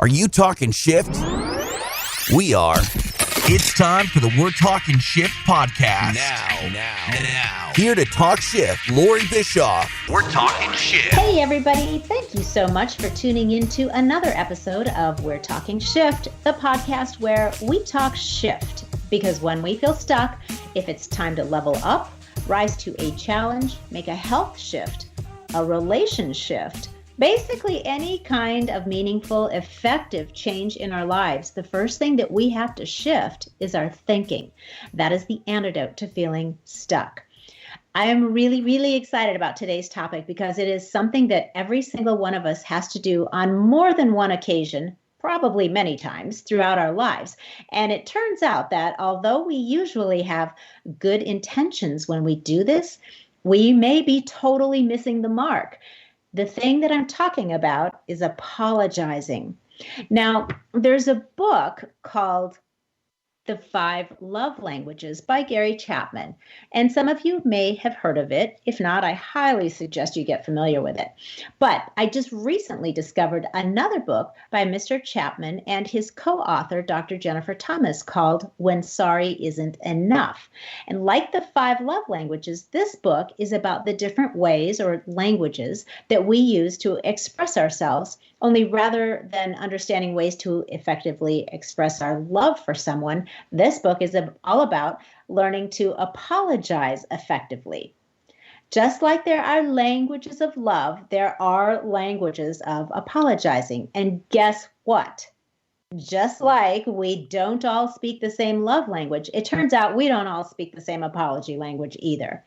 Are you talking shift? We are. It's time for the We're Talking Shift podcast. Now. Here to talk shift, Loree Bischoff. We're Talking Shift. Hey, everybody. Thank you so much for tuning into another episode of We're Talking Shift, the podcast where we talk shift. Because when we feel stuck, if it's time to level up, rise to a challenge, make a health shift, a relation shift, basically any kind of meaningful, effective change in our lives, the first thing that we have to shift is our thinking. That is the antidote to feeling stuck. I am really, really excited about today's topic because it is something that every single one of us has to do on more than one occasion, probably many times throughout our lives. And it turns out that although we usually have good intentions when we do this, we may be totally missing the mark. The thing that I'm talking about is apologizing. Now, there's a book called The 5 Love Languages by Gary Chapman, and some of you may have heard of it. If not, I highly suggest you get familiar with it. But I just recently discovered another book by Mr. Chapman and his co-author, Dr. Jennifer Thomas, called When Sorry Isn't Enough. And like the 5 Love Languages, this book is about the different ways or languages that we use to express ourselves, only rather than understanding ways to effectively express our love for someone, this book is all about learning to apologize effectively. Just like there are languages of love, there are languages of apologizing. And guess what? Just like we don't all speak the same love language, it turns out we don't all speak the same apology language either.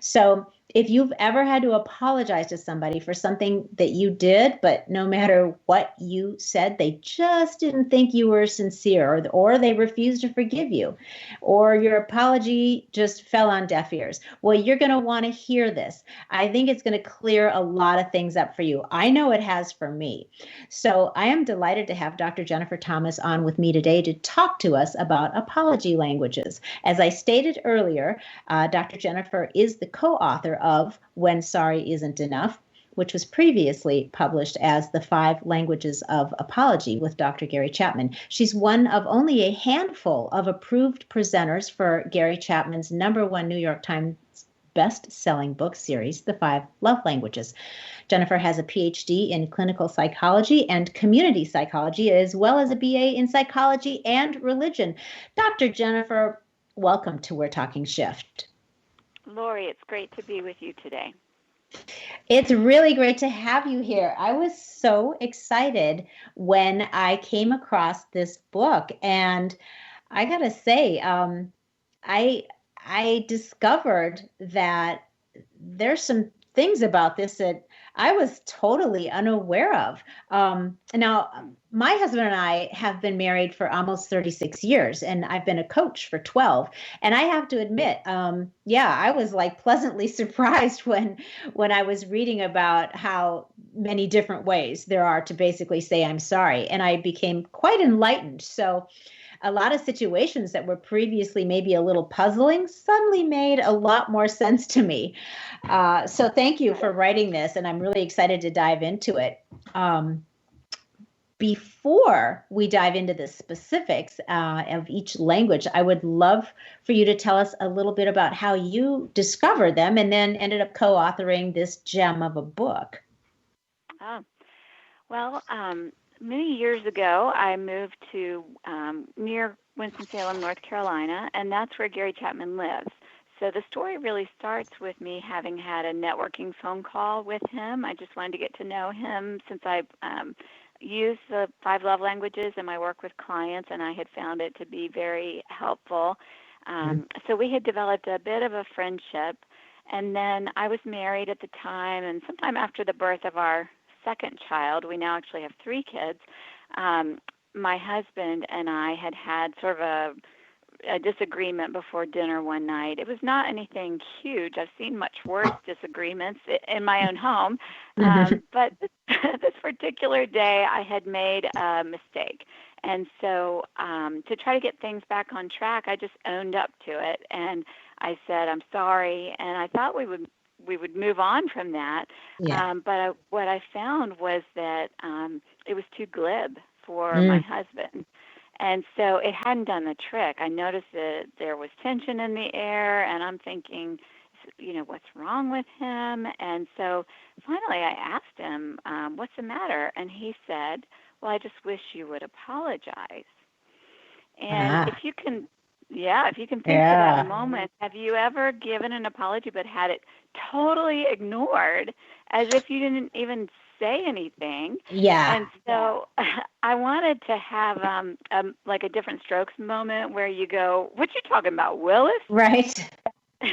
So if you've ever had to apologize to somebody for something that you did, but no matter what you said, they just didn't think you were sincere, or they refused to forgive you, or your apology just fell on deaf ears, well, you're going to want to hear this. I think it's going to clear a lot of things up for you. I know it has for me. So I am delighted to have Dr. Jennifer Thomas on with me today to talk to us about apology languages. As I stated earlier, Dr. Jennifer is the co-author of When Sorry Isn't Enough, which was previously published as The 5 Languages of Apology with Dr. Gary Chapman. She's one of only a handful of approved presenters for Gary Chapman's #1 New York Times best-selling book series, The 5 Love Languages. Jennifer has a PhD in clinical psychology and community psychology, as well as a BA in psychology and religion. Dr. Jennifer, welcome to We're Talking Shift. Loree, it's great to be with you today. It's really great to have you here. I was so excited when I came across this book, and I gotta say, I discovered that there's some things about this that I was totally unaware of. Now, my husband and I have been married for almost 36 years, and I've been a coach for 12. And I have to admit, I was like pleasantly surprised when I was reading about how many different ways there are to basically say I'm sorry. And I became quite enlightened. So a lot of situations that were previously maybe a little puzzling suddenly made a lot more sense to me. So thank you for writing this, and I'm really excited to dive into it. Before we dive into the specifics of each language, I would love for you to tell us a little bit about how you discovered them and then ended up co-authoring this gem of a book. Many years ago, I moved to near Winston-Salem, North Carolina, and that's where Gary Chapman lives. So the story really starts with me having had a networking phone call with him. I just wanted to get to know him since I use the 5 love languages in my work with clients, and I had found it to be very helpful. So we had developed a bit of a friendship, and then I was married at the time, and sometime after the birth of our second child, we now actually have 3 kids, my husband and I had sort of a disagreement before dinner one night. It was not anything huge. I've seen much worse disagreements in my own home. But this particular day, I had made a mistake. And so to try to get things back on track, I just owned up to it. And I said, I'm sorry. And I thought we would move on from that. Yeah. But what I found was that it was too glib for my husband. And so it hadn't done the trick. I noticed that there was tension in the air, and I'm thinking, what's wrong with him? And so finally I asked him, what's the matter? And he said, well, I just wish you would apologize. And if you can think to that moment, have you ever given an apology but had it totally ignored as if you didn't even say anything? Yeah. And so I wanted to have like a different strokes moment where you go, what you talking about, Willis? Right.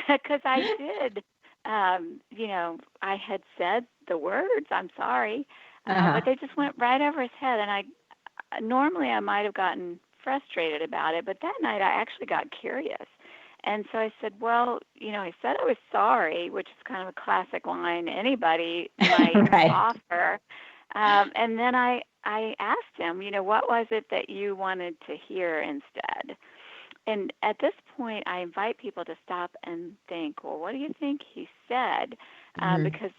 Because I did, I had said the words, I'm sorry, but they just went right over his head. And normally I might have gotten frustrated about it, but that night I actually got curious. And so I said, well, I said I was sorry, which is kind of a classic line anybody might offer. And then I asked him, what was it that you wanted to hear instead? And at this point, I invite people to stop and think, well, what do you think he said? Because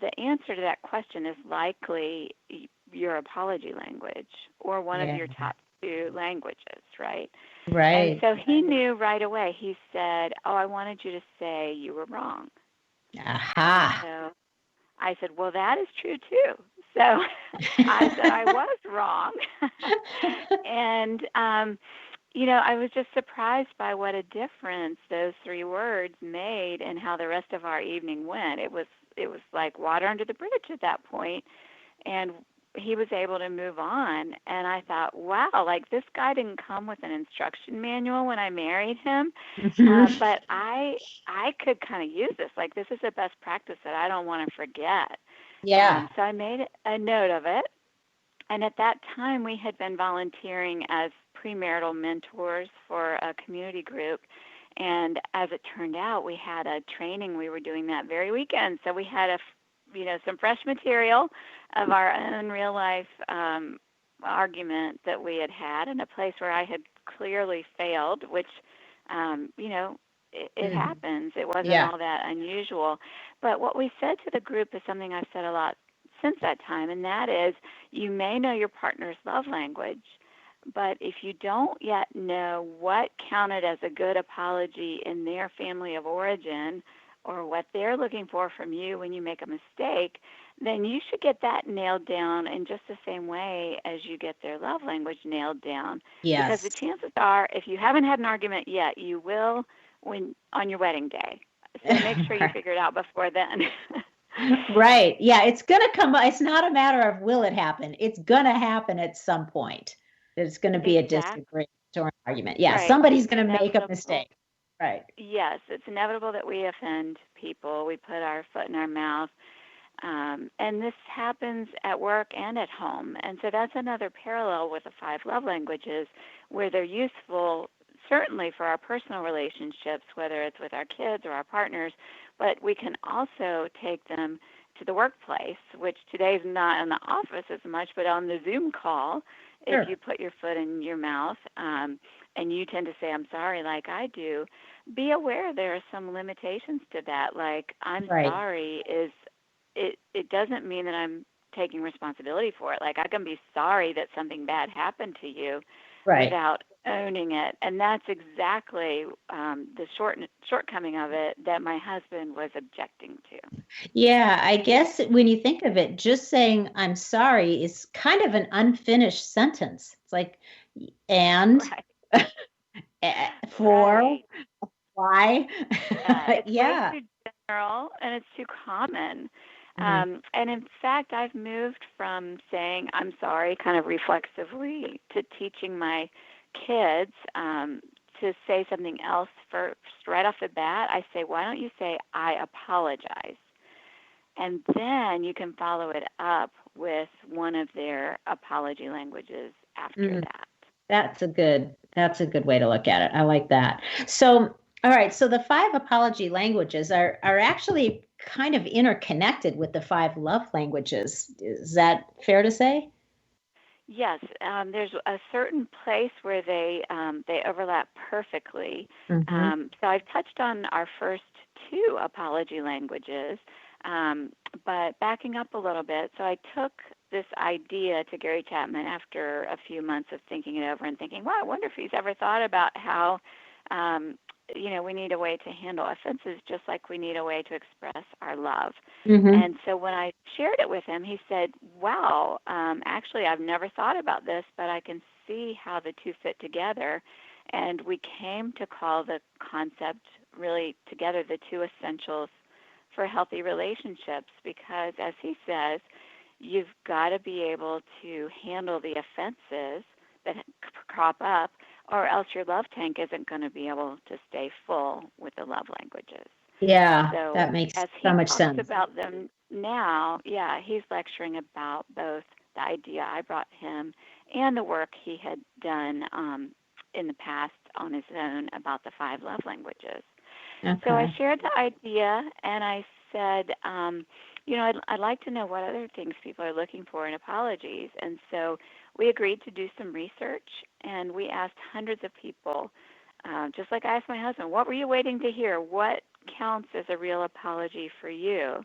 the answer to that question is likely your apology language or one of your top two languages, right? Right. And so he knew right away. He said, oh, I wanted you to say you were wrong. Aha. So I said, well, that is true, too. So I said I was wrong. And, I was just surprised by what a difference those three words made and how the rest of our evening went. It was like water under the bridge at that point, and he was able to move on. And I thought, wow, like this guy didn't come with an instruction manual when I married him, but I could kind of use this. Like this is a best practice that I don't want to forget. Yeah. So I made a note of it. And at that time, we had been volunteering as premarital mentors for a community group. And as it turned out, we had a training we were doing that very weekend. So we had some fresh material of our own real life argument that we had in a place where I had clearly failed, which, it happens. It wasn't all that unusual. But what we said to the group is something I've said a lot since that time, and that is you may know your partner's love language, but if you don't yet know what counted as a good apology in their family of origin or what they're looking for from you when you make a mistake, then you should get that nailed down in just the same way as you get their love language nailed down. Yes. Because the chances are, if you haven't had an argument yet, you will on your wedding day. So make sure you figure it out before then. Right. Yeah, it's going to come. It's not a matter of will it happen. It's going to happen at some point. There's going to be a disagreement or an argument. Yeah, right. Somebody's going to make a mistake. Right. Yes, it's inevitable that we offend people. We put our foot in our mouth. And this happens at work and at home. And so that's another parallel with the 5 love languages where they're useful certainly for our personal relationships, whether it's with our kids or our partners, but we can also take them to the workplace, which today is not in the office as much, but on the Zoom call, if you put your foot in your mouth and you tend to say, I'm sorry, like I do, be aware there are some limitations to that. Like, I'm sorry it doesn't mean that I'm taking responsibility for it. Like, I can be sorry that something bad happened to you without owning it. And that's exactly the shortcoming of it that my husband was objecting to. Yeah, I guess when you think of it, just saying I'm sorry is kind of an unfinished sentence. It's like, and for why? It's way too general and it's too common. And in fact, I've moved from saying I'm sorry kind of reflexively to teaching my kids to say something else first. Right off the bat, I say, why don't you say I apologize? And then you can follow it up with one of their apology languages after that. That's a good way to look at it. I like that. So, all right. So the 5 apology languages are actually kind of interconnected with the 5 love languages. Is that fair to say? Yes. There's a certain place where they overlap perfectly. So I've touched on our first 2 apology languages, but backing up a little bit. So I took this idea to Gary Chapman after a few months of thinking it over and thinking, wow, I wonder if he's ever thought about how, we need a way to handle offenses just like we need a way to express our love. Mm-hmm. And so when I shared it with him, he said, wow, actually, I've never thought about this, but I can see how the two fit together. And we came to call the concept really together the two essentials for healthy relationships, because as he says, you've got to be able to handle the offenses that crop up, or else your love tank isn't going to be able to stay full with the love languages. Yeah, So that makes as so he much talks sense. about them now, he's lecturing about both the idea I brought him and the work he had done in the past on his own about the 5 love languages. Okay. So I shared the idea, and I said, I'd like to know what other things people are looking for in apologies. And so we agreed to do some research, and we asked hundreds of people, just like I asked my husband, what were you waiting to hear? What counts as a real apology for you?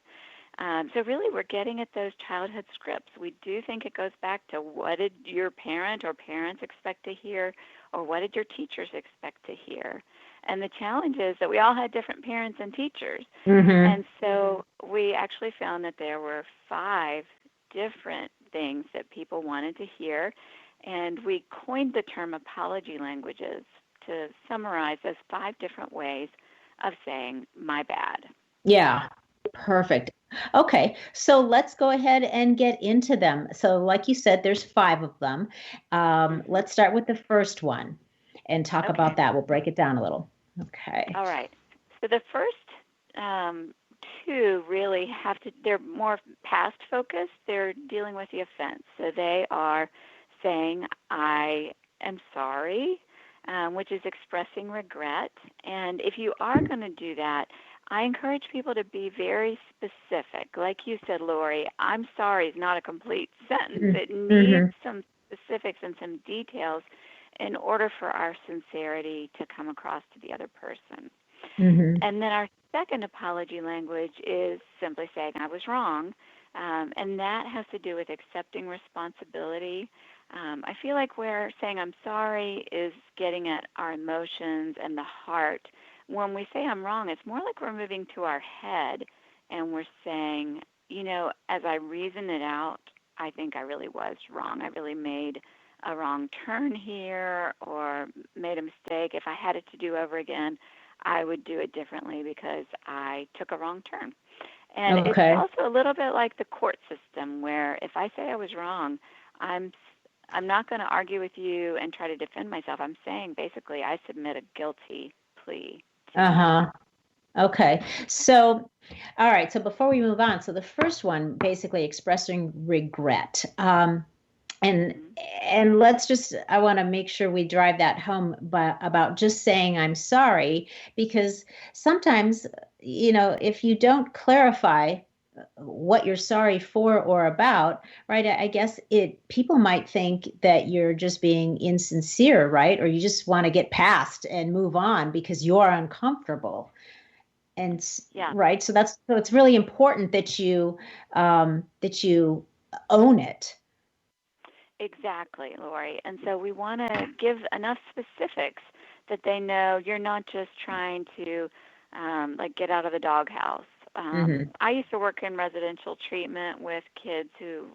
So really we're getting at those childhood scripts. We do think it goes back to what did your parent or parents expect to hear, or what did your teachers expect to hear? And the challenge is that we all had different parents and teachers. Mm-hmm. And so we actually found that there were 5 different things that people wanted to hear. And we coined the term apology languages to summarize those 5 different ways of saying, my bad. Yeah, perfect. Okay, so let's go ahead and get into them. So like you said, there's 5 of them. Let's start with the first one and talk about that. We'll break it down a little. Okay. All right. So the first 2 really they're more past focused. They're dealing with the offense. So they are saying, I am sorry, which is expressing regret. And if you are going to do that, I encourage people to be very specific. Like you said, Loree, I'm sorry is not a complete sentence. It needs some specifics and some details in order for our sincerity to come across to the other person. Mm-hmm. And then our second apology language is simply saying I was wrong, and that has to do with accepting responsibility. I feel like where saying I'm sorry is getting at our emotions and the heart. When we say I'm wrong, it's more like we're moving to our head, and we're saying, as I reason it out, I think I really was wrong. I really made a wrong turn here or made a mistake. If I had it to do over again, I would do it differently because I took a wrong turn. And It's also a little bit like the court system, where if I say I was wrong, I'm not going to argue with you and try to defend myself. I'm saying basically I submit a guilty plea. Okay. So, all right. So before we move on, so the first one, basically expressing regret. And I want to make sure we drive that home about just saying I'm sorry, because sometimes, if you don't clarify what you're sorry for or about, right, I guess people might think that you're just being insincere, right? Or you just want to get past and move on because you're uncomfortable. And right. So it's really important that you own it. Exactly, Loree. And so we want to give enough specifics that they know you're not just trying to get out of the doghouse. I used to work in residential treatment with kids who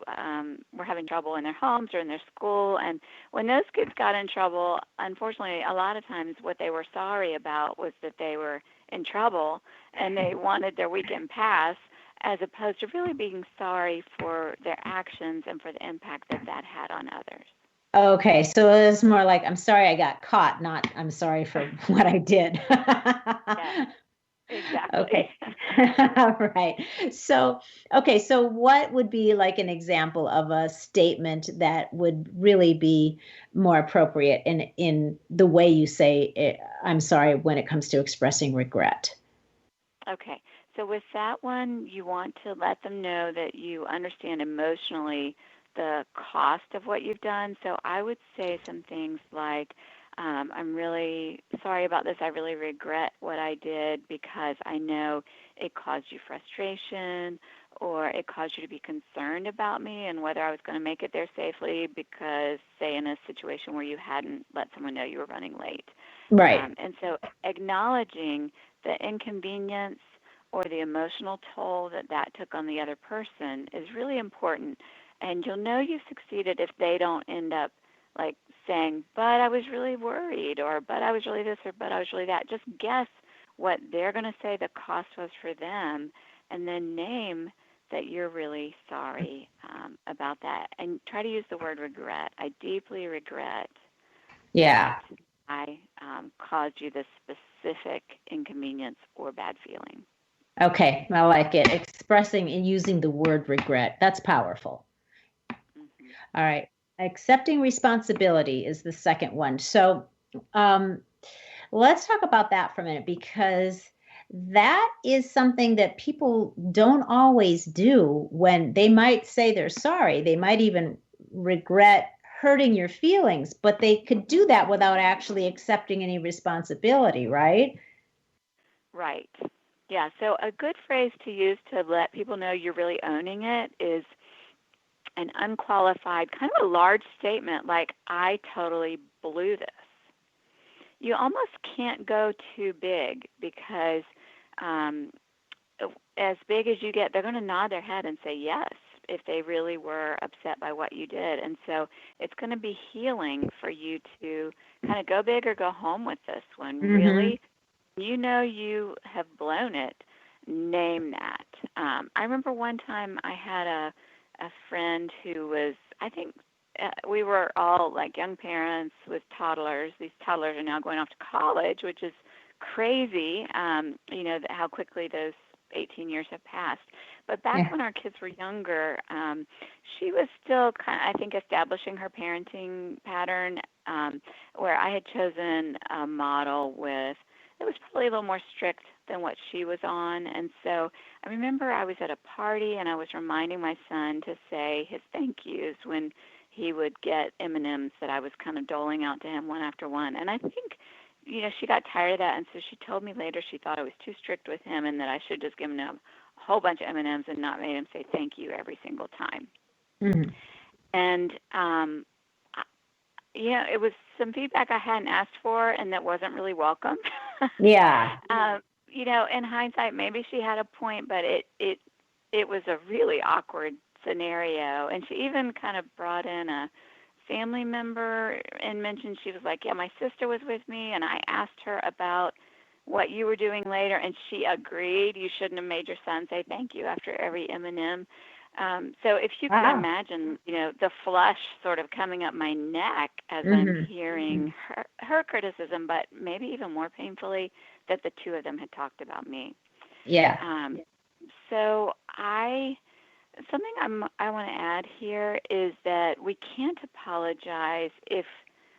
were having trouble in their homes or in their school. And when those kids got in trouble, unfortunately, a lot of times what they were sorry about was that they were in trouble and they wanted their weekend pass, as opposed to really being sorry for their actions and for the impact that had on others. Okay, so it was more like, I'm sorry I got caught, not I'm sorry for what I did. Yeah, exactly. Okay. Right. So what would be like an example of a statement that would really be more appropriate in the way you say I'm sorry when it comes to expressing regret? Okay. So with that one, you want to let them know that you understand emotionally the cost of what you've done. So I would say some things like, I'm really sorry about this. I really regret what I did because I know it caused you frustration, or it caused you to be concerned about me and whether I was going to make it there safely because, say, in a situation where you hadn't let someone know you were running late. Right. And so acknowledging the inconvenience or the emotional toll that took on the other person is really important. And you'll know you've succeeded if they don't end up like saying, but I was really worried, or but I was really this, or but I was really that. Just guess what they're going to say the cost was for them, and then name that you're really sorry about that. And try to use the word regret. I deeply regret Yeah. that I caused you this specific inconvenience or bad feeling. Okay. I like it. Expressing and using the word regret. That's powerful. Mm-hmm. All right. Accepting responsibility is the second one. So let's talk about that for a minute, because that is something that people don't always do when they might say they're sorry. They might even regret hurting your feelings, but they could do that without actually accepting any responsibility, right? Right. Yeah, so a good phrase to use to let people know you're really owning it is an unqualified, kind of a large statement like, I totally blew this. You almost can't go too big because as big as you get, they're going to nod their head and say yes if they really were upset by what you did. And so it's going to be healing for you to kind of go big or go home with this one. Mm-hmm. Really, you know you have blown it, name that. I remember one time I had a friend who was, I think we were all like young parents with toddlers. These toddlers are now going off to college, which is crazy, how quickly those 18 years have passed. But back when our kids were younger, she was still kind of, I think, establishing her parenting pattern, where I had chosen a model with, it was probably a little more strict than what she was on. And so I remember I was at a party and I was reminding my son to say his thank yous when he would get M&Ms that I was kind of doling out to him one after one. And I think, she got tired of that. And so she told me later she thought I was too strict with him and that I should just give him a whole bunch of M&Ms and not made him say thank you every single time. Mm-hmm. And, it was some feedback I hadn't asked for and that wasn't really welcome. Yeah. In hindsight, maybe she had a point, but it was a really awkward scenario. And she even kind of brought in a family member and mentioned, she was like, yeah, my sister was with me, and I asked her about what you were doing later, and she agreed you shouldn't have made your son say thank you after every M&M. So if you can imagine, the flush sort of coming up my neck as I'm hearing her criticism, but maybe even more painfully that the two of them had talked about me. Yeah. So something I want to add here is that we can't apologize if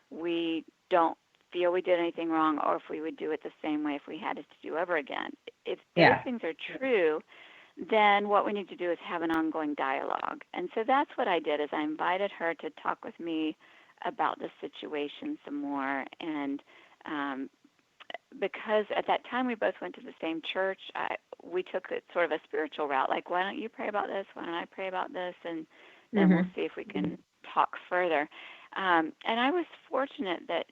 we don't feel we did anything wrong or if we would do it the same way if we had it to do over again. If those things are true, then what we need to do is have an ongoing dialogue. And so that's what I did, is I invited her to talk with me about the situation some more. And because at that time we both went to the same church, we took it sort of a spiritual route, like, why don't you pray about this? Why don't I pray about this? And then we'll see if we can talk further. And I was fortunate that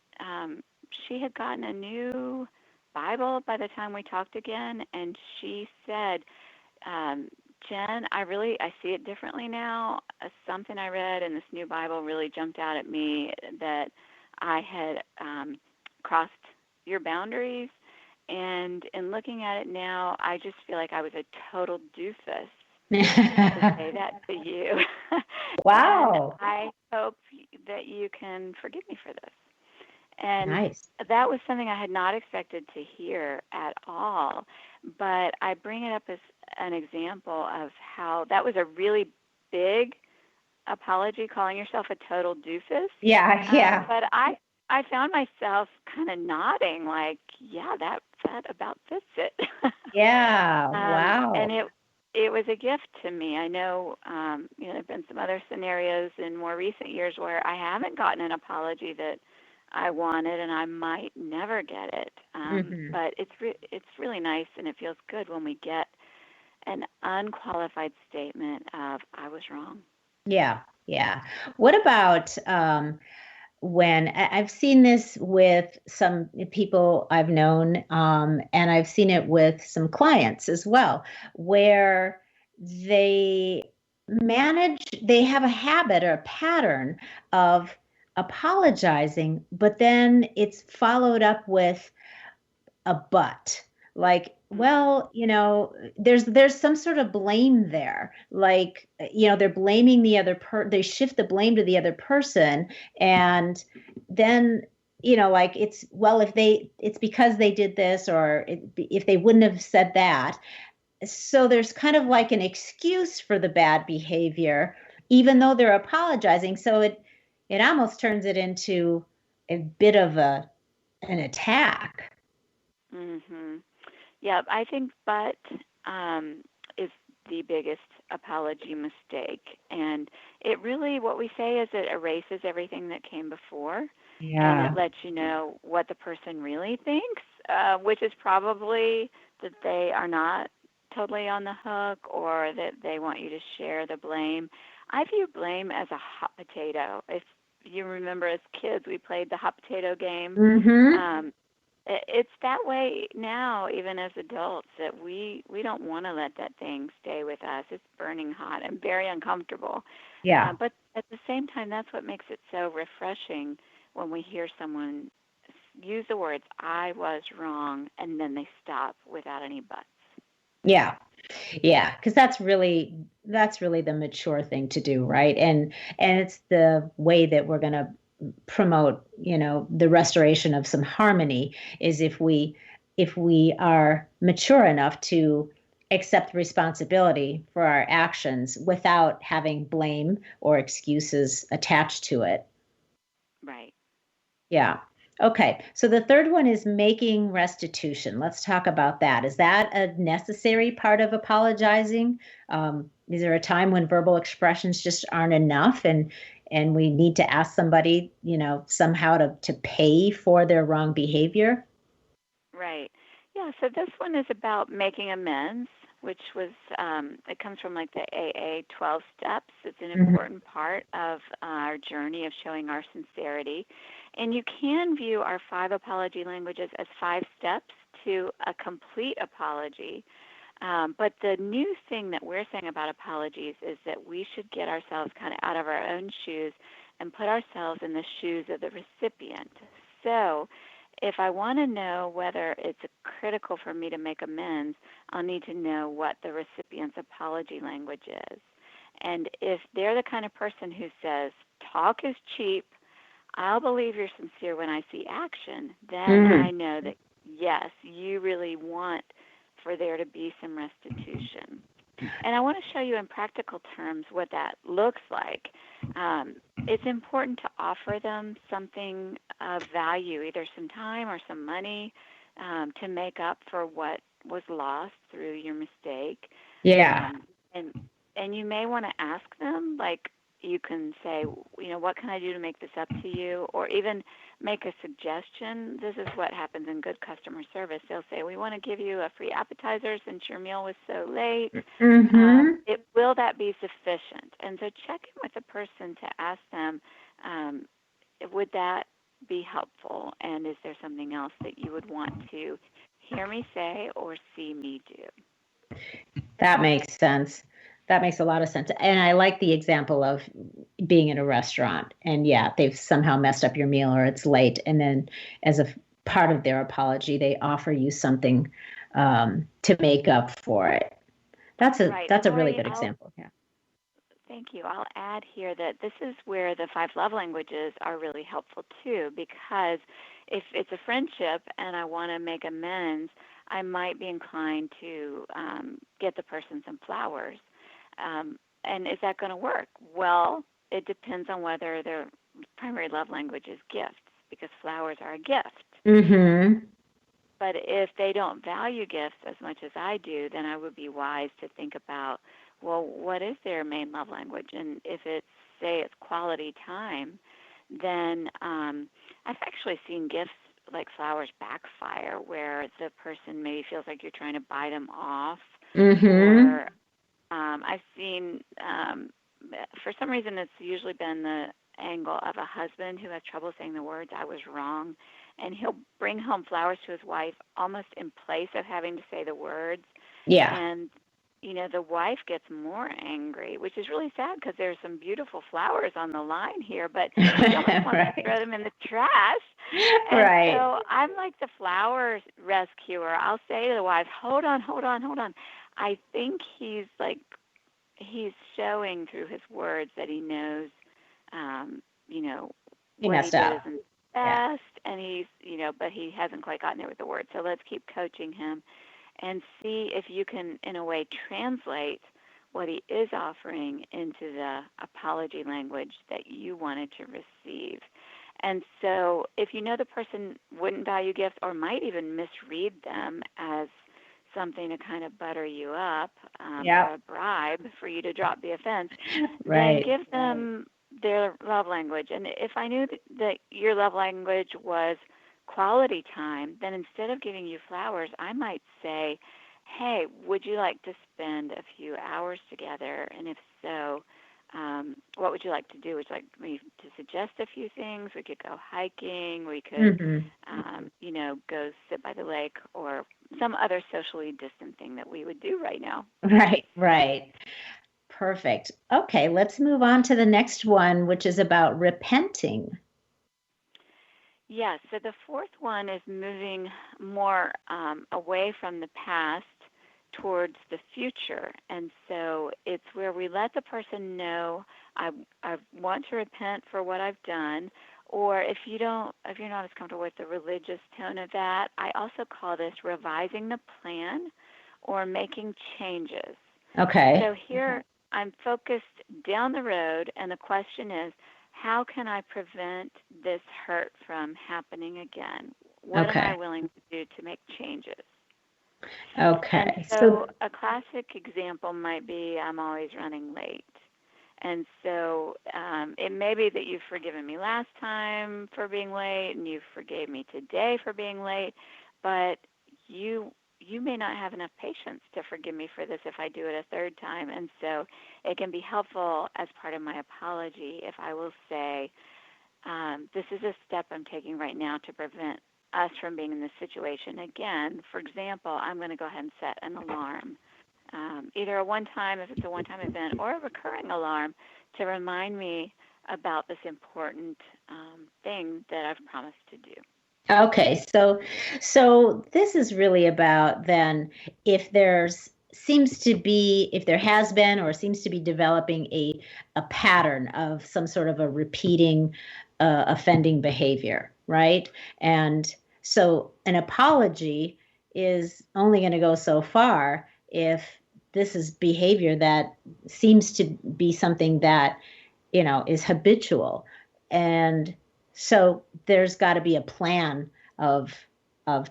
she had gotten a new Bible by the time we talked again, and she said, Jen, I see it differently now. Something I read in this new Bible really jumped out at me, that I had crossed your boundaries. And in looking at it now, I just feel like I was a total doofus to say that to you. Wow. And I hope that you can forgive me for this. And nice. That was something I had not expected to hear at all. But I bring it up as an example of how that was a really big apology, calling yourself a total doofus. Yeah. But I found myself kind of nodding, like, yeah, that about fits it. Yeah. Wow. And it was a gift to me. I know, there have been some other scenarios in more recent years where I haven't gotten an apology that I wanted, and I might never get it. But it's really nice, and it feels good when we get an unqualified statement of, I was wrong. Yeah. Yeah. What about when I've seen this with some people I've known, and I've seen it with some clients as well, where they they have a habit or a pattern of apologizing, but then it's followed up with a but. Like, well, there's some sort of blame there. Like, they're blaming the other they shift the blame to the other person, and then like, it's because they did this, or if they wouldn't have said that. So there's kind of like an excuse for the bad behavior, even though they're apologizing. So it almost turns it into a bit of an attack. Mm-hmm. Yeah, I think but is the biggest apology mistake. And it really, what we say is it erases everything that came before. And it lets you know what the person really thinks, which is probably that they are not totally on the hook, or that they want you to share the blame. I view blame as a hot potato. If you remember, as kids, we played the hot potato game. Mm-hmm. It's that way now, even as adults, that we don't want to let that thing stay with us. It's burning hot and very uncomfortable. Yeah. But at the same time, that's what makes it so refreshing when we hear someone use the words, I was wrong, and then they stop without any buts. Yeah. Yeah. Because that's really the mature thing to do, right? And it's the way that we're going to promote, the restoration of some harmony, is if we are mature enough to accept responsibility for our actions without having blame or excuses attached to it. Right. Yeah. Okay. So the third one is making restitution. Let's talk about that. Is that a necessary part of apologizing? Is there a time when verbal expressions just aren't enough, and we need to ask somebody, somehow to pay for their wrong behavior? Right. Yeah, so this one is about making amends, which was, it comes from like the AA 12 steps. It's an important part of our journey of showing our sincerity. And you can view our 5 apology languages as 5 steps to a complete apology. But the new thing that we're saying about apologies is that we should get ourselves kind of out of our own shoes and put ourselves in the shoes of the recipient. So if I want to know whether it's critical for me to make amends, I'll need to know what the recipient's apology language is. And if they're the kind of person who says, talk is cheap, I'll believe you're sincere when I see action, then I know that, yes, you really want for there to be some restitution. And I want to show you in practical terms what that looks like. It's important to offer them something of value, either some time or some money, to make up for what was lost through your mistake. Yeah. And you may want to ask them, like, you can say, what can I do to make this up to you? Or even make a suggestion. This is what happens in good customer service. They'll say, we want to give you a free appetizer since your meal was so late. Will that be sufficient? And so check in with the person to ask them, would that be helpful? And is there something else that you would want to hear me say or see me do? That makes sense. That makes a lot of sense. And I like the example of being in a restaurant and they've somehow messed up your meal or it's late. And then as a part of their apology, they offer you something to make up for it. That's a really good example. Yeah. Thank you. I'll add here that this is where the 5 love languages are really helpful too, because if it's a friendship and I want to make amends, I might be inclined to get the person some flowers. And is that going to work? Well, it depends on whether their primary love language is gifts, because flowers are a gift. But if they don't value gifts as much as I do, then I would be wise to think about, well, what is their main love language? And if it's quality time, then I've actually seen gifts like flowers backfire, where the person maybe feels like you're trying to buy them off Mm-hmm. Or I've seen, for some reason, it's usually been the angle of a husband who has trouble saying the words, "I was wrong." And he'll bring home flowers to his wife almost in place of having to say the words. Yeah. And, the wife gets more angry, which is really sad because there's some beautiful flowers on the line here, but she almost wants to throw them in the trash. And Right. so I'm like the flower rescuer. I'll say to the wife, hold on, hold on, hold on. I think he's showing through his words that he knows, you know, He what he messed did up. isn't Yeah. best, and he's, but he hasn't quite gotten there with the words. So let's keep coaching him and see if you can, in a way, translate what he is offering into the apology language that you wanted to receive. And so if you know the person wouldn't value gifts or might even misread them as something to kind of butter you up, Yeah. or a bribe for you to drop the offense, then Right. give them their love language. And if I knew that your love language was quality time, then instead of giving you flowers, I might say, hey, would you like to spend a few hours together? And if so, what would you like to do? Would you like me to suggest a few things? We could go hiking. We could, Mm-hmm. go sit by the lake or some other socially distant thing that we would do right now. Right. Right. Perfect. Okay, let's move on to the next one, which is about repenting. Yes, so the fourth one is moving more away from the past towards the future. And so it's where we let the person know, I want to repent for what I've done. Or if you're not as comfortable with the religious tone of that, I also call this revising the plan or making changes. Okay. So here I'm focused down the road, and the question is, how can I prevent this hurt from happening again? What am I Okay. willing to do to make changes? And Okay. so a classic example might be, I'm always running late. And so it may be that you've forgiven me last time for being late, and you forgave me today for being late, but you may not have enough patience to forgive me for this if I do it a third time. And so it can be helpful as part of my apology if I will say, this is a step I'm taking right now to prevent us from being in this situation again. For example, I'm going to go ahead and set an alarm, either a one-time, if it's a one-time event, or a recurring alarm to remind me about this important thing that I've promised to do. Okay, so this is really about then if if there has been or seems to be developing a pattern of some sort of a repeating offending behavior, right? And so an apology is only going to go so far if this is behavior that seems to be something that, is habitual. And so there's got to be a plan of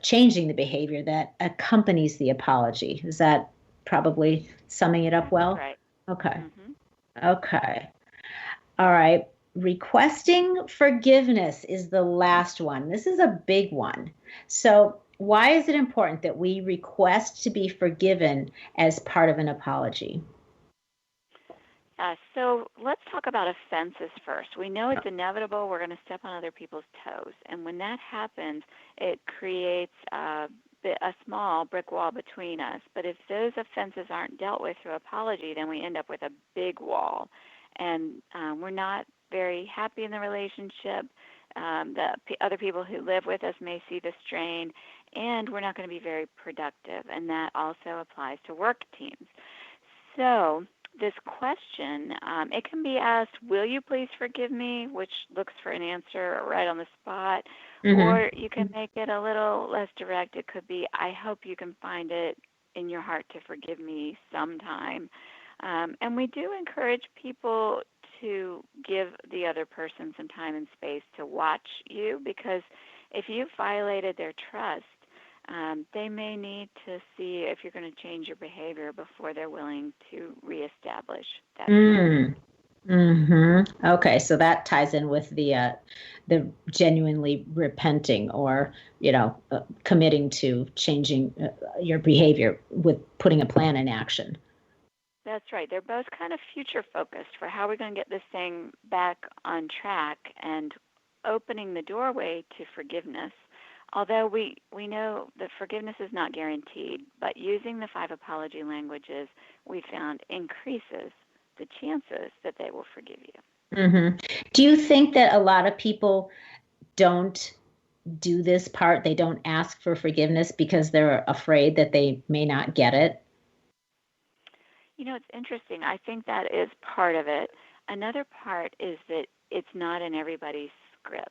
changing the behavior that accompanies the apology. Is that probably summing it up That's well? right. Okay. Mm-hmm. Okay. All right. Requesting forgiveness is the last one. This is a big one. So, why is it important that we request to be forgiven as part of an apology? So let's talk about offenses first. We know it's inevitable. We're going to step on other people's toes. And when that happens, it creates a small brick wall between us. But if those offenses aren't dealt with through apology, then we end up with a big wall. And we're not very happy in the relationship. The other people who live with us may see the strain, and we're not going to be very productive. And that also applies to work teams. So this question, it can be asked, will you please forgive me, which looks for an answer right on the spot, Mm-hmm. or you can make it a little less direct. It could be, I hope you can find it in your heart to forgive me sometime. And we do encourage people to give the other person some time and space to watch you, because if you've violated their trust, they may need to see if you're going to change your behavior before they're willing to reestablish that trust. Mm. Mm-hmm. Okay, so that ties in with the genuinely repenting, or committing to changing your behavior with putting a plan in action. That's right. They're both kind of future focused for how we're going to get this thing back on track and opening the doorway to forgiveness. Although we know that forgiveness is not guaranteed, but using the 5 apology languages we found increases the chances that they will forgive you. Mm-hmm. Do you think that a lot of people don't do this part? They don't ask for forgiveness because they're afraid that they may not get it? It's interesting. I think that is part of it. Another part is that it's not in everybody's script.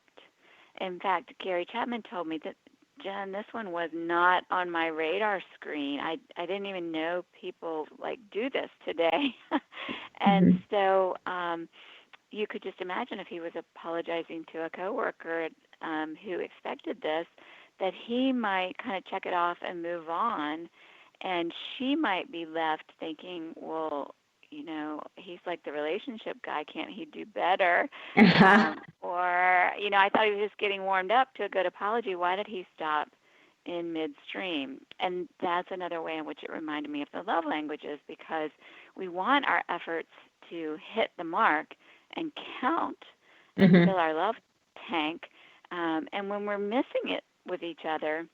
In fact, Gary Chapman told me that, Jen, this one was not on my radar screen. I didn't even know people do this today. And so you could just imagine if he was apologizing to a coworker who expected this, that he might kind of check it off and move on. And she might be left thinking, well, he's like the relationship guy. Can't he do better? Or, I thought he was just getting warmed up to a good apology. Why did he stop in midstream? And that's another way in which it reminded me of the love languages, because we want our efforts to hit the mark and count and fill our love tank. And when we're missing it with each other,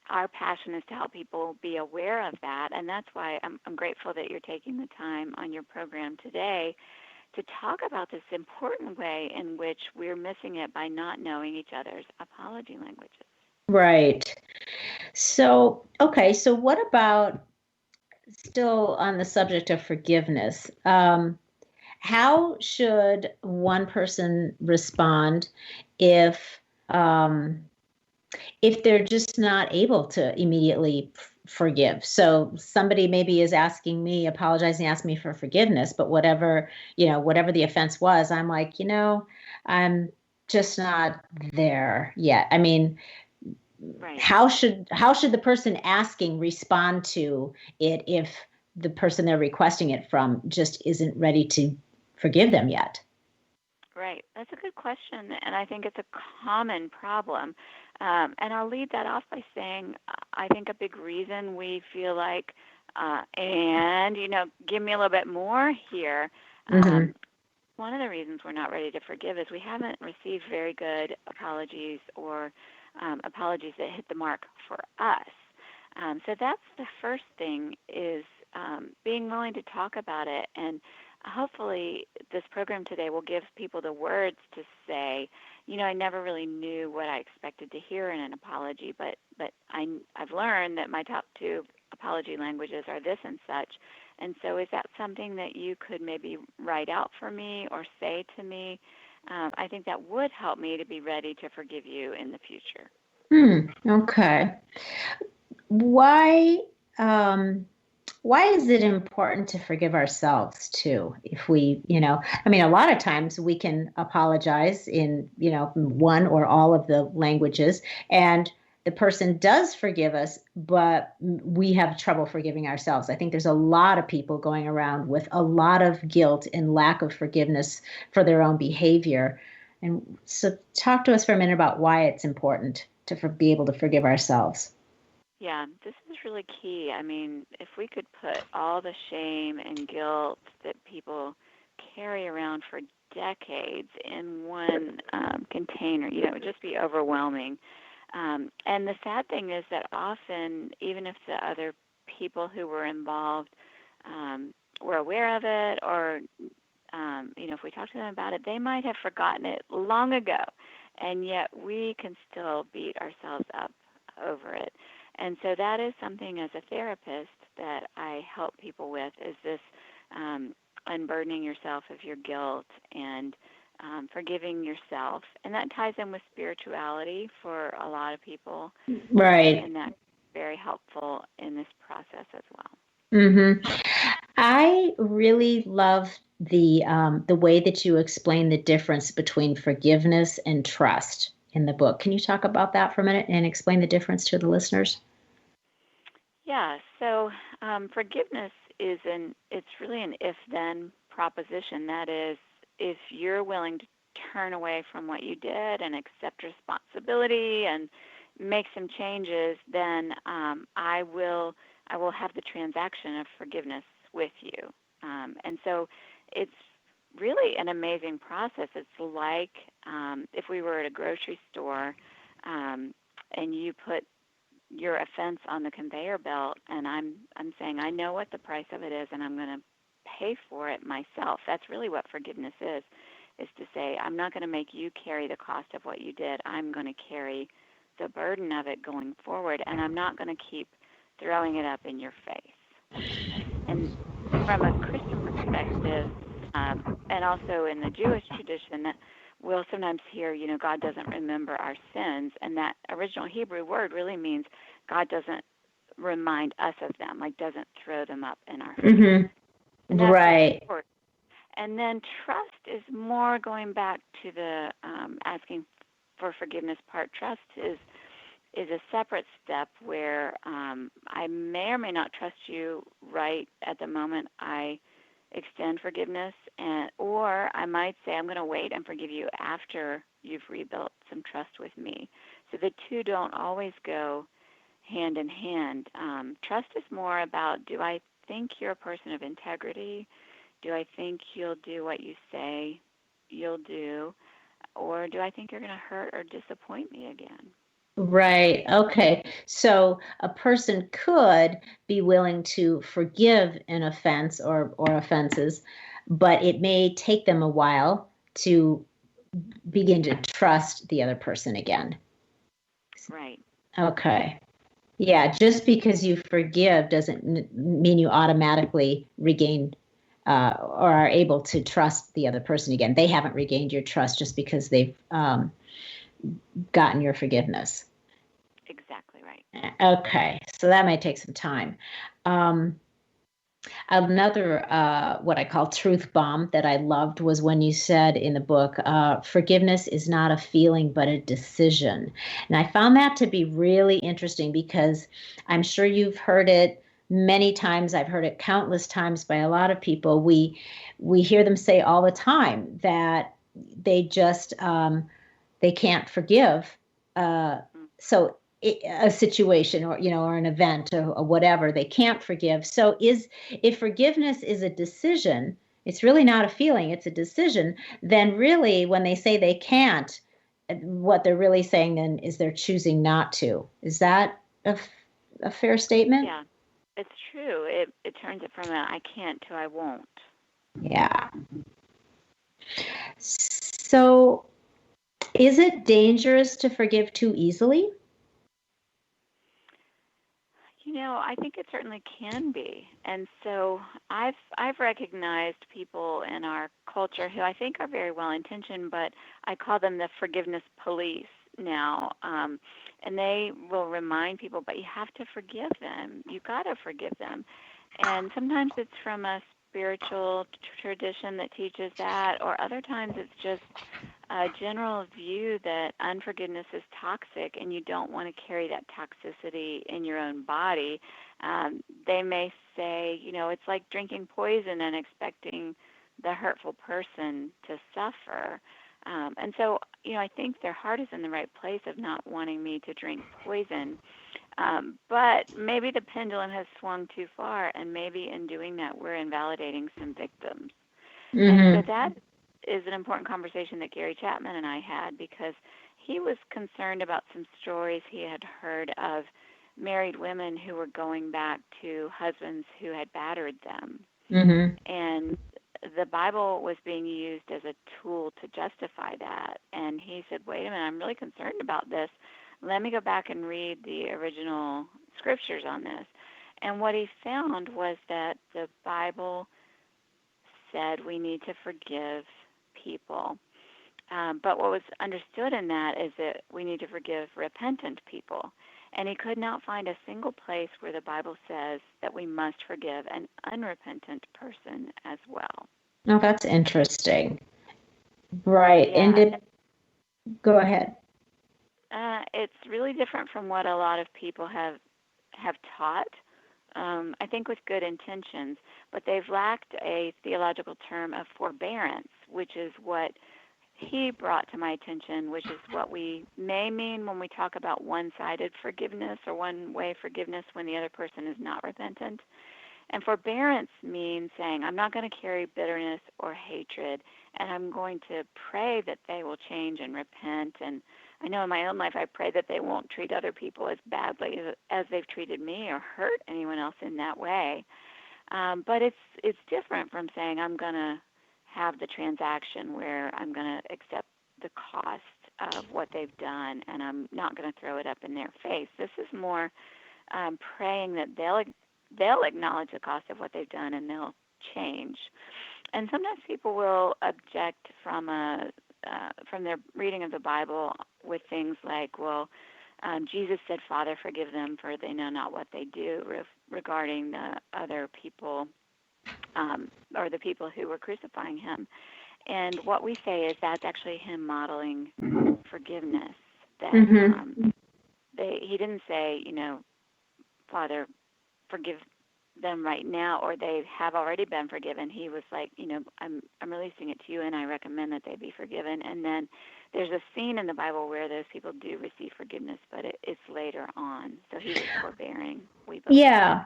our passion is to help people be aware of that. And that's why I'm grateful that you're taking the time on your program today to talk about this important way in which we're missing it by not knowing each other's apology languages. Right. So, okay. So what about, still on the subject of forgiveness? How should one person respond if they're just not able to immediately forgive? So somebody maybe is asking me, apologizing, asking me for forgiveness, but whatever the offense was, I'm like, I'm just not there yet. I mean, right. How should the person asking respond to it if the person they're requesting it from just isn't ready to forgive them yet? Right. That's a good question, and I think it's a common problem. And I'll lead that off by saying I think a big reason we feel like, give me a little bit more here. One of the reasons we're not ready to forgive is we haven't received very good apologies, or apologies that hit the mark for us. So that's the first thing, is being willing to talk about it. And hopefully this program today will give people the words to say, I never really knew what I expected to hear in an apology, but I've learned that my top 2 apology languages are this and such. And so is that something that you could maybe write out for me or say to me? I think that would help me to be ready to forgive you in the future. Okay. Why is it important to forgive ourselves too? If we, a lot of times we can apologize in, one or all of the languages, and the person does forgive us, but we have trouble forgiving ourselves. I think there's a lot of people going around with a lot of guilt and lack of forgiveness for their own behavior. And so talk to us for a minute about why it's important to be able to forgive ourselves. Yeah, this is really key. I mean, if we could put all the shame and guilt that people carry around for decades in one container, it would just be overwhelming. And the sad thing is that often, even if the other people who were involved were aware of it, or, if we talk to them about it, they might have forgotten it long ago. And yet we can still beat ourselves up over it. And so that is something, as a therapist, that I help people with, is this unburdening yourself of your guilt and forgiving yourself. And that ties in with spirituality for a lot of people. Right. And that's very helpful in this process as well. I really love the way that you explain the difference between forgiveness and trust in the book. Can you talk about that for a minute and explain the difference to the listeners? Yeah. So forgiveness it's really an if-then proposition. That is, if you're willing to turn away from what you did and accept responsibility and make some changes, then I will have the transaction of forgiveness with you. And so it's really an amazing process. It's like if we were at a grocery store and you put your offense on the conveyor belt, and I'm saying I know what the price of it is, and I'm going to pay for it myself. That's really what forgiveness is to say, I'm not going to make you carry the cost of what you did. I'm going to carry the burden of it going forward, and I'm not going to keep throwing it up in your face. And from a Christian perspective, and also in the Jewish tradition, we'll sometimes hear, God doesn't remember our sins, and that original Hebrew word really means God doesn't remind us of them, like doesn't throw them up in our face. Mm-hmm. Right. And then trust is more going back to the asking for forgiveness part. Trust is a separate step where I may or may not trust you right at the moment I extend forgiveness, or I might say I'm going to wait and forgive you after you've rebuilt some trust with me. So the two don't always go hand in hand. Trust is more about, do I think you're a person of integrity? Do I think you'll do what you say you'll do? Or do I think you're going to hurt or disappoint me again? Right. Okay. So a person could be willing to forgive an offense or offenses, but it may take them a while to begin to trust the other person again. Right. Okay. Yeah. Just because you forgive doesn't mean you automatically regain or are able to trust the other person again. They haven't regained your trust just because they've gotten your forgiveness. Exactly right. Okay, so that may take some time. Another, what I call truth bomb that I loved was when you said in the book, forgiveness is not a feeling, but a decision. And I found that to be really interesting because I'm sure you've heard it many times. I've heard it countless times by a lot of people. We hear them say all the time that they just, they can't forgive. So a situation or an event or whatever, they can't forgive. So if forgiveness is a decision, it's really not a feeling, it's a decision, then really when they say they can't, what they're really saying then is they're choosing not to. Is that a fair statement? Yeah, it's true. It turns it from a I can't to I won't. Yeah. So is it dangerous to forgive too easily? I think it certainly can be. And so I've recognized people in our culture who I think are very well intentioned, but I call them the forgiveness police now. And they will remind people, but you have to forgive them. You got to forgive them. And sometimes it's from a spiritual tradition that teaches that, or other times it's just a general view that unforgiveness is toxic and you don't want to carry that toxicity in your own body. They may say, it's like drinking poison and expecting the hurtful person to suffer. And so, I think their heart is in the right place of not wanting me to drink poison. But maybe the pendulum has swung too far, and maybe in doing that, we're invalidating some victims. Mm-hmm. And so that is an important conversation that Gary Chapman and I had, because he was concerned about some stories he had heard of married women who were going back to husbands who had battered them. Mm-hmm. And the Bible was being used as a tool to justify that. And he said, wait a minute, I'm really concerned about this. Let me go back and read the original scriptures on this. And what he found was that the Bible said we need to forgive people. But what was understood in that is that we need to forgive repentant people. And he could not find a single place where the Bible says that we must forgive an unrepentant person as well. Oh, that's interesting. Right. Yeah. And go ahead. It's really different from what a lot of people have taught I think with good intentions, but they've lacked a theological term of forbearance, which is what he brought to my attention, which is what we may mean when we talk about one-sided forgiveness or one-way forgiveness when the other person is not repentant. And forbearance means saying, I'm not going to carry bitterness or hatred, and I'm going to pray that they will change and repent. And I know in my own life I pray that they won't treat other people as badly as they've treated me or hurt anyone else in that way. But it's different from saying I'm going to have the transaction where I'm going to accept the cost of what they've done, and I'm not going to throw it up in their face. This is more praying that they'll acknowledge the cost of what they've done and they'll change. And sometimes people will object from their reading of the Bible with things like, well, Jesus said, Father, forgive them, for they know not what they do, regarding the other people or the people who were crucifying him. And what we say is that's actually him modeling forgiveness. That he didn't say, Father, forgive them right now, or they have already been forgiven. He was like, I'm releasing it to you, and I recommend that they be forgiven. And then there's a scene in the Bible where those people do receive forgiveness, but it's later on. So he was forbearing, we believe. Yeah.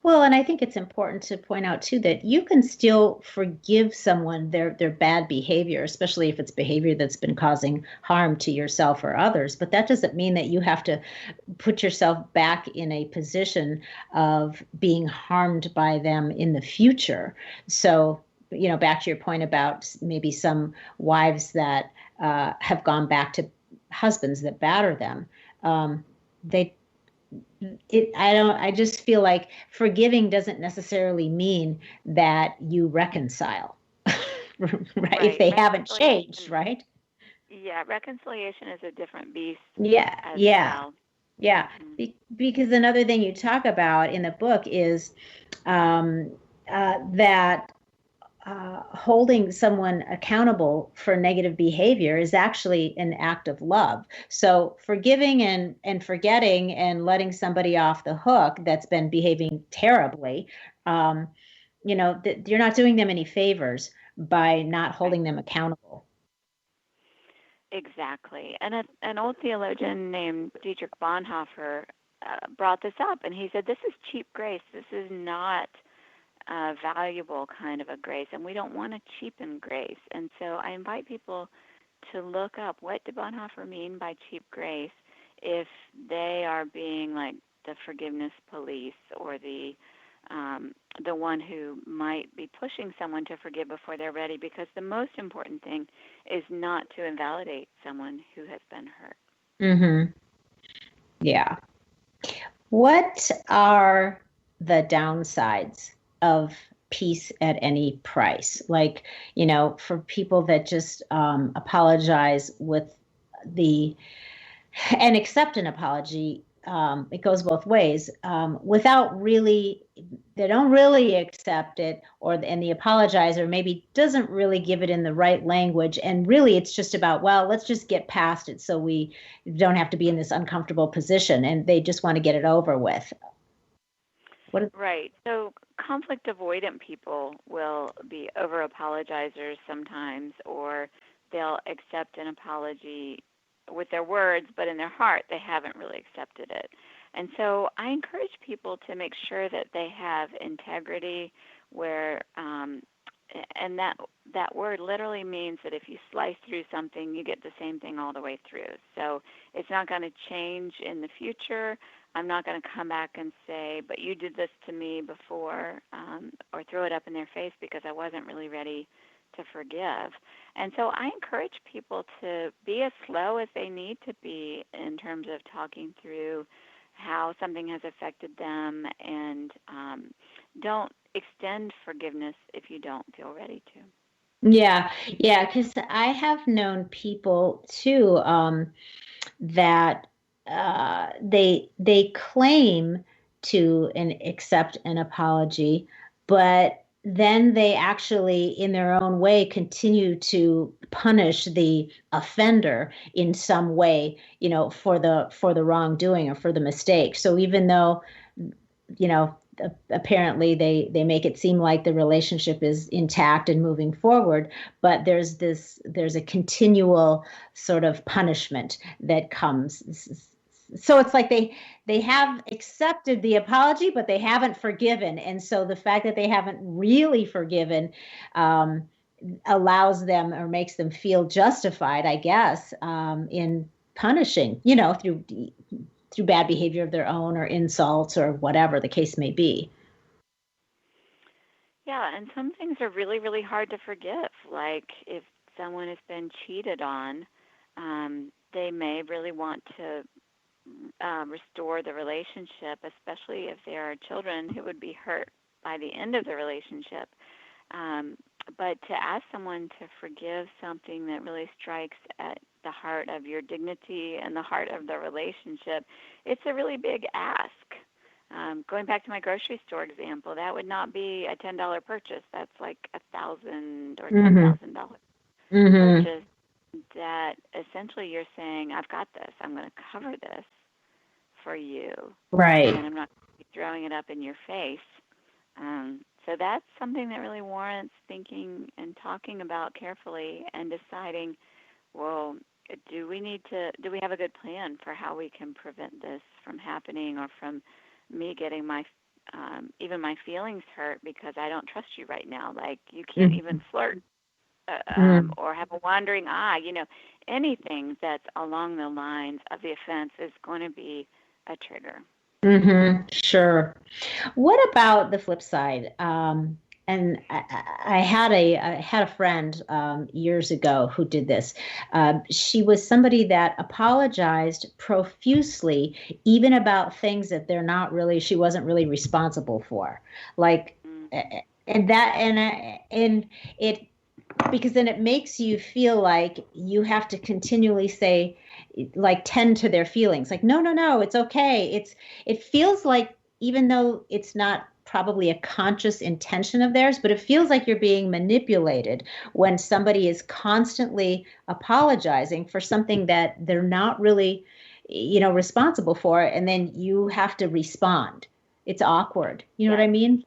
Well, and I think it's important to point out, too, that you can still forgive someone their bad behavior, especially if it's behavior that's been causing harm to yourself or others. But that doesn't mean that you have to put yourself back in a position of being harmed by them in the future. So, back to your point about maybe some wives that have gone back to husbands that batter them. I just feel like forgiving doesn't necessarily mean that you reconcile, right? If they haven't changed, right? Yeah, reconciliation is a different beast. Yeah. Well. Yeah. Because another thing you talk about in the book is that holding someone accountable for negative behavior is actually an act of love. So forgiving and forgetting and letting somebody off the hook that's been behaving terribly, you're not doing them any favors by not holding them accountable. Exactly. And an old theologian named Dietrich Bonhoeffer brought this up, and he said, this is cheap grace. This is not valuable kind of a grace, and we don't want to cheapen grace. And so I invite people to look up, what did Bonhoeffer mean by cheap grace, if they are being like the forgiveness police or the one who might be pushing someone to forgive before they're ready, because the most important thing is not to invalidate someone who has been hurt. Mm-hmm. Yeah. What are the downsides of peace at any price? Like, for people that just apologize and accept an apology, it goes both ways, they don't really accept it, and the apologizer maybe doesn't really give it in the right language, and really it's just about, well, let's just get past it so we don't have to be in this uncomfortable position, and they just want to get it over with. Right. So conflict avoidant people will be over apologizers sometimes, or they'll accept an apology with their words, but in their heart they haven't really accepted it. And so I encourage people to make sure that they have integrity, where and that word literally means that if you slice through something, you get the same thing all the way through. So it's not going to change in the future. I'm not going to come back and say, but you did this to me before, or throw it up in their face because I wasn't really ready to forgive. And so I encourage people to be as slow as they need to be in terms of talking through how something has affected them, and don't extend forgiveness if you don't feel ready to. Yeah, because I have known people too that they claim to accept an apology, but then they actually, in their own way, continue to punish the offender in some way, for the wrongdoing or for the mistake. So even though, apparently they make it seem like the relationship is intact and moving forward, but there's a continual sort of punishment that comes. So it's like they have accepted the apology, but they haven't forgiven. And so the fact that they haven't really forgiven allows them or makes them feel justified, I guess, in punishing, through bad behavior of their own or insults or whatever the case may be. Yeah, and some things are really, really hard to forgive. Like if someone has been cheated on, they may really want to restore the relationship, especially if there are children who would be hurt by the end of the relationship. But to ask someone to forgive something that really strikes at the heart of your dignity and the heart of the relationship, it's a really big ask. Going back to my grocery store example, that would not be a $10 purchase. That's like $1,000 or $10,000 purchase. That essentially you're saying, I've got this. I'm going to cover this for you. Right. And I'm not going to be throwing it up in your face. So that's something that really warrants thinking and talking about carefully and deciding, well, do we have a good plan for how we can prevent this from happening or from me getting even my feelings hurt because I don't trust you right now. Like you can't even flirt or have a wandering eye. Anything that's along the lines of the offense is going to be a trigger. Sure. What about the flip side? And I had a friend years ago who did this. She was somebody that apologized profusely, even about things that she wasn't really responsible for. Like, and it, because then it makes you feel like you have to continually say, like, tend to their feelings. Like, no, it's okay. It feels like, even though it's not probably a conscious intention of theirs, but it feels like you're being manipulated when somebody is constantly apologizing for something that they're not really, responsible for, and then you have to respond. It's awkward. You know what I mean?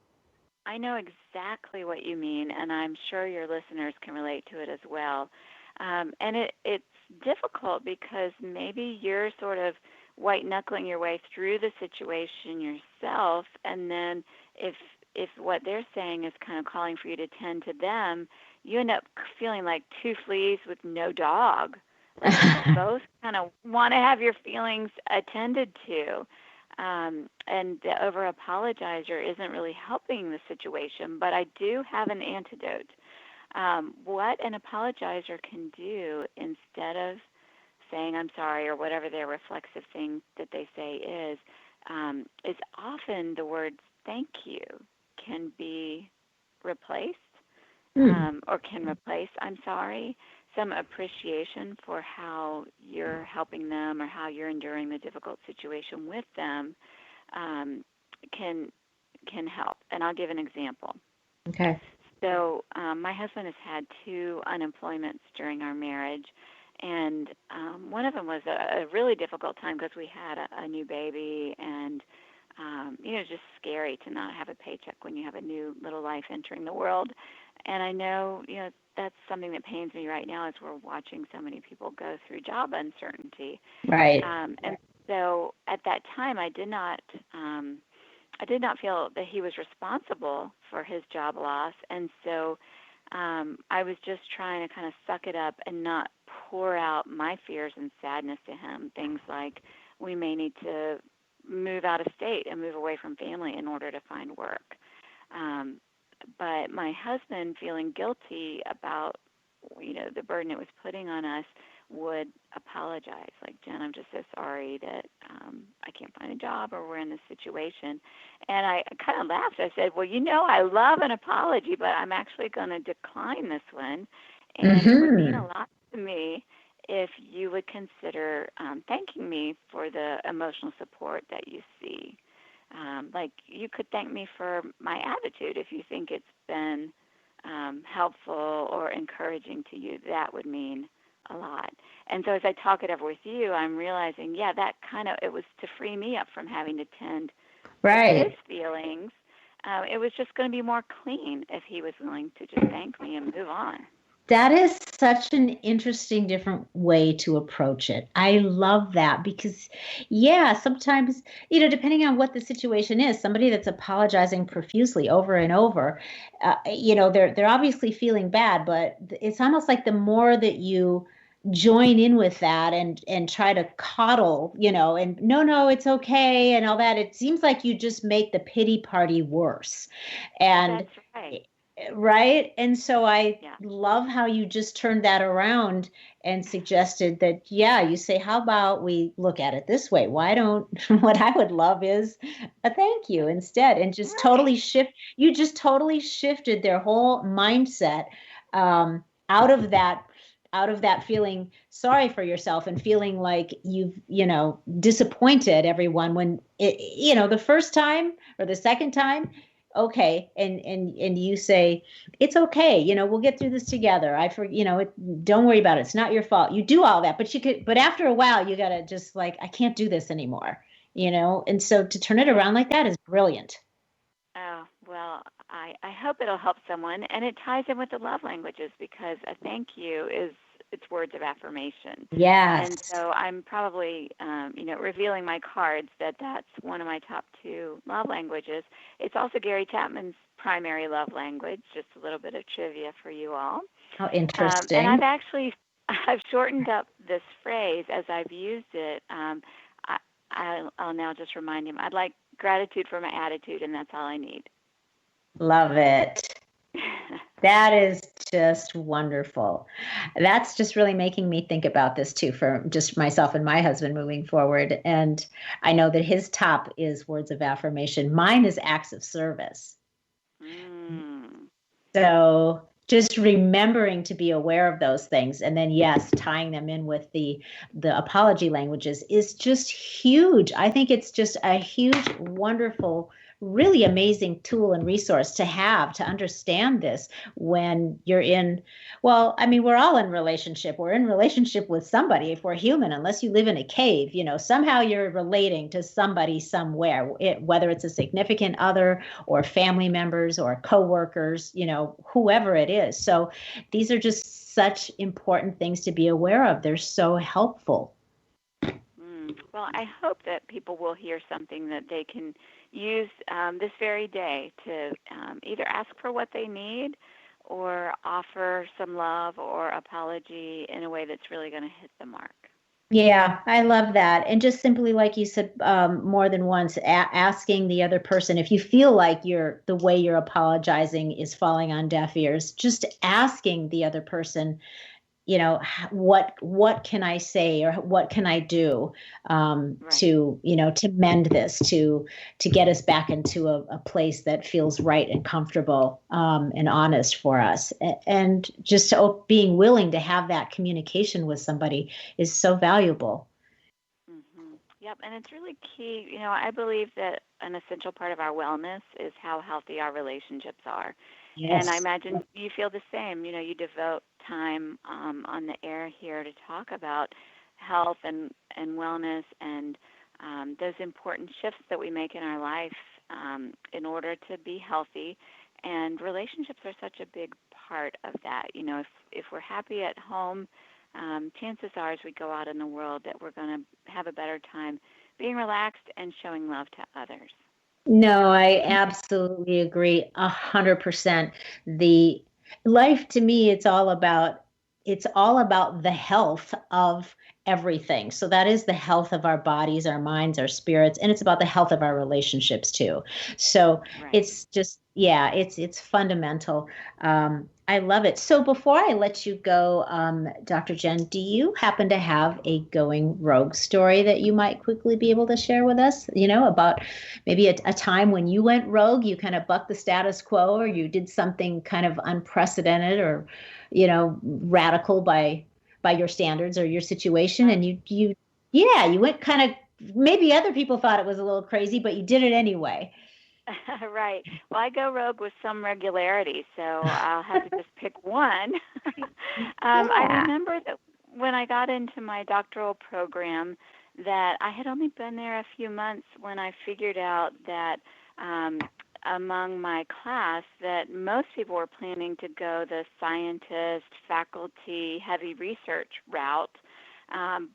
I know exactly what you mean, and I'm sure your listeners can relate to it as well. And it's difficult because maybe you're sort of white-knuckling your way through the situation yourself, and then if what they're saying is kind of calling for you to tend to them, you end up feeling like two fleas with no dog. Like you both kind of want to have your feelings attended to. And the over-apologizer isn't really helping the situation, but I do have an antidote. What an apologizer can do instead of saying I'm sorry or whatever their reflexive thing that they say is often the words thank you can be replaced or can replace I'm sorry. Some appreciation for how you're helping them or how you're enduring the difficult situation with them can help. And I'll give an example. Okay. So my husband has had 2 unemployments during our marriage, and one of them was a really difficult time because we had a new baby, and it's just scary to not have a paycheck when you have a new little life entering the world. And I know, that's something that pains me right now as we're watching so many people go through job uncertainty. Right. And so at that time, I did not feel that he was responsible for his job loss. And so I was just trying to kind of suck it up and not pour out my fears and sadness to him. Things like we may need to move out of state and move away from family in order to find work. But my husband, feeling guilty about, the burden it was putting on us, would apologize. Like, Jen, I'm just so sorry that I can't find a job or we're in this situation. And I kind of laughed. I said, well, I love an apology, but I'm actually going to decline this one. And it would mean a lot to me if you would consider thanking me for the emotional support that you see. Like you could thank me for my attitude if you think it's been helpful or encouraging to you. That would mean a lot. And so as I talk it over with you, I'm realizing, that it was to free me up from having to tend to his feelings it was just going to be more clean if he was willing to just thank me and move on. That is such an interesting, different way to approach it. I love that because, yeah, sometimes, depending on what the situation is, somebody that's apologizing profusely over and over, they're obviously feeling bad, but it's almost like the more that you join in with that and try to coddle, and no, it's okay and all that, it seems like you just make the pity party worse. And that's right. Right. And so I love how you just turned that around and suggested that, you say, how about we look at it this way? Why don't, what I would love is a thank you instead, and just totally you just totally shifted their whole mindset out of that feeling sorry for yourself and feeling like you've, disappointed everyone when the first time or the second time. Okay. And you say, it's okay. We'll get through this together. Don't worry about it. It's not your fault. You do all that, but after a while you got to just I can't do this anymore, And so to turn it around like that is brilliant. Oh, well, I hope it'll help someone, and it ties in with the love languages because a thank you it's words of affirmation. Yes. And so I'm probably, revealing my cards that's one of my top 2 love languages. It's also Gary Chapman's primary love language. Just a little bit of trivia for you all. Oh, interesting. And I've shortened up this phrase as I've used it. I'll now just remind him, I'd like gratitude for my attitude, and that's all I need. Love it. That is just wonderful. That's just really making me think about this too, for just myself and my husband moving forward. And I know that his top is words of affirmation. Mine is acts of service. So just remembering to be aware of those things, and then tying them in with the apology languages is just huge. I think it's just a huge, wonderful, really amazing tool and resource to have to understand this when you're we're all in relationship. We're in relationship with somebody if we're human, unless you live in a cave, somehow you're relating to somebody somewhere, whether it's a significant other or family members or coworkers, whoever it is. So these are just such important things to be aware of. They're so helpful. Well, I hope that people will hear something that they can use this very day to either ask for what they need or offer some love or apology in a way that's really going to hit the mark. Yeah, I love that. And just simply, like you said, more than once, asking the other person, if you feel like the way you're apologizing is falling on deaf ears, just asking the other person, what can I say or what can I do to mend this, to get us back into a place that feels right and comfortable and honest for us. And just being willing to have that communication with somebody is so valuable. Mm-hmm. Yep. And it's really key. I believe that an essential part of our wellness is how healthy our relationships are. Yes. And I imagine you feel the same. You devote time on the air here to talk about health and wellness and those important shifts that we make in our life in order to be healthy. And relationships are such a big part of that. If we're happy at home, chances are as we go out in the world that we're going to have a better time being relaxed and showing love to others. No, I absolutely agree 100%. The life to me, it's all about the health of everything. So that is the health of our bodies, our minds, our spirits, and it's about the health of our relationships too. So It's just, it's fundamental. I love it. So before I let you go, Dr. Jen, do you happen to have a going rogue story that you might quickly be able to share with us, about maybe a time when you went rogue, you kind of bucked the status quo, or you did something kind of unprecedented or, radical by your standards or your situation, and you went kind of, maybe other people thought it was a little crazy, but you did it anyway. Right. Well, I go rogue with some regularity, so I'll have to just pick one. I remember that when I got into my doctoral program that I had only been there a few months when I figured out that among my class that most people were planning to go the scientist, faculty, heavy research route,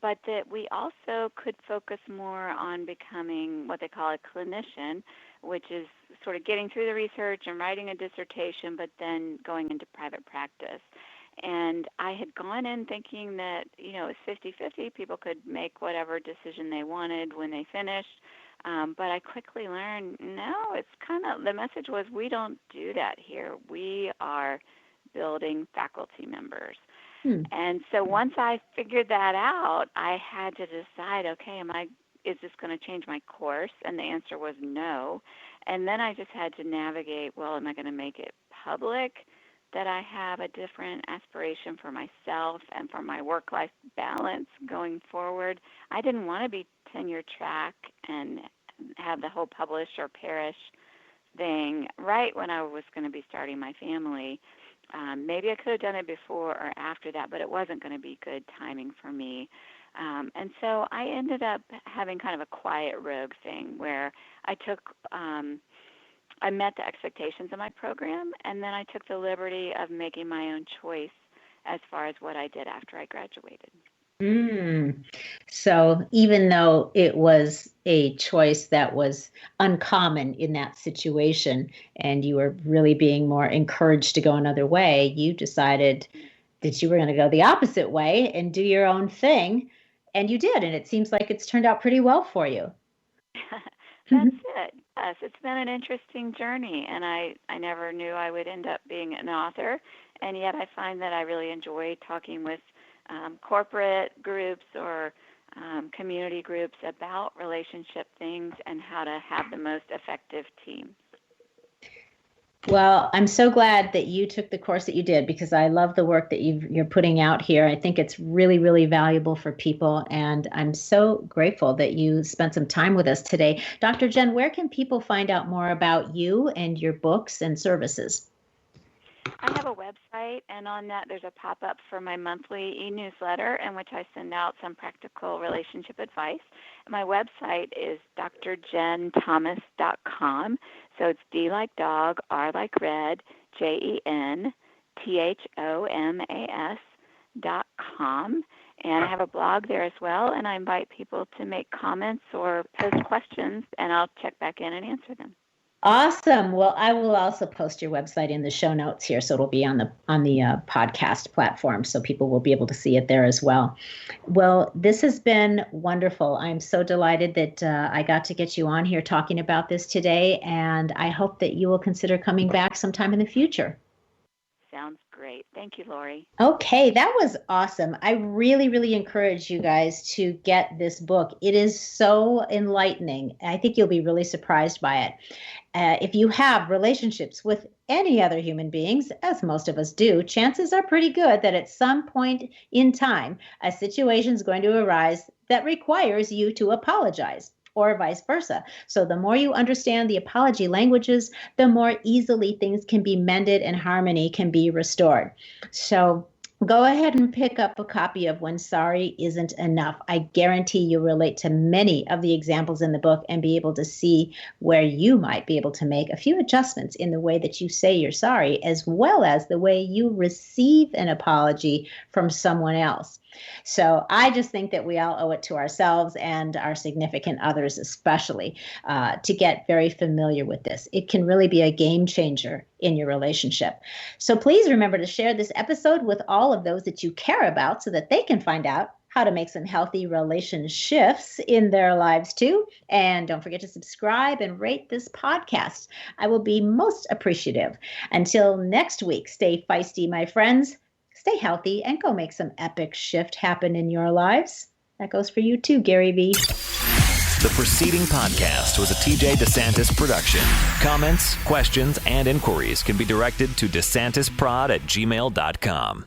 but that we also could focus more on becoming what they call a clinician, which is sort of getting through the research and writing a dissertation, but then going into private practice. And I had gone in thinking that, it was 50-50. People could make whatever decision they wanted when they finished. But I quickly learned, no, it's the message was, we don't do that here. We are building faculty members. And so once I figured that out, I had to decide, okay, is this going to change my course? And the answer was no. And then I just had to navigate, well, am I going to make it public that I have a different aspiration for myself and for my work-life balance going forward? I didn't want to be tenure track and have the whole publish or perish thing right when I was going to be starting my family. Maybe I could have done it before or after that, but it wasn't going to be good timing for me. And so I ended up having kind of a quiet rogue thing where I met the expectations of my program, and then I took the liberty of making my own choice as far as what I did after I graduated. So even though it was a choice that was uncommon in that situation, and you were really being more encouraged to go another way, you decided that you were going to go the opposite way and do your own thing, and you did, and it seems like it's turned out pretty well for you. That's it. Yes, it's been an interesting journey, and I never knew I would end up being an author, and yet I find that I really enjoy talking with corporate groups or community groups about relationship things and how to have the most effective team. Well, I'm so glad that you took the course that you did, because I love the work that you're putting out here. I think it's really, really valuable for people, and I'm so grateful that you spent some time with us today. Dr. Jen, where can people find out more about you and your books and services? I have a website, and on that there's a pop-up for my monthly e-newsletter in which I send out some practical relationship advice. My website is drjenthomas.com. So it's D like dog, R like red, JENTHOMAS.com. And I have a blog there as well, and I invite people to make comments or post questions, and I'll check back in and answer them. Awesome. Well, I will also post your website in the show notes here, so it'll be on the podcast platform, so people will be able to see it there as well. Well, this has been wonderful. I'm so delighted that I got to get you on here talking about this today, and I hope that you will consider coming back sometime in the future. Sounds great. Thank you, Loree. Okay, that was awesome. I really, really encourage you guys to get this book. It is so enlightening. I think you'll be really surprised by it. If you have relationships with any other human beings, as most of us do, chances are pretty good that at some point in time, a situation is going to arise that requires you to apologize, or vice versa. So the more you understand the apology languages, the more easily things can be mended and harmony can be restored. So go ahead and pick up a copy of When Sorry Isn't Enough. I guarantee you'll relate to many of the examples in the book and be able to see where you might be able to make a few adjustments in the way that you say you're sorry, as well as the way you receive an apology from someone else. So I just think that we all owe it to ourselves and our significant others especially to get very familiar with this. It can really be a game changer in your relationship. So please remember to share this episode with all of those that you care about so that they can find out how to make some healthy relation shifts in their lives too. And don't forget to subscribe and rate this podcast. I will be most appreciative. Until next week, stay feisty, my friends. Stay healthy and go make some epic shift happen in your lives. That goes for you too, Gary V. The preceding podcast was a TJ DeSantis production. Comments, questions, and inquiries can be directed to DeSantisProd@gmail.com.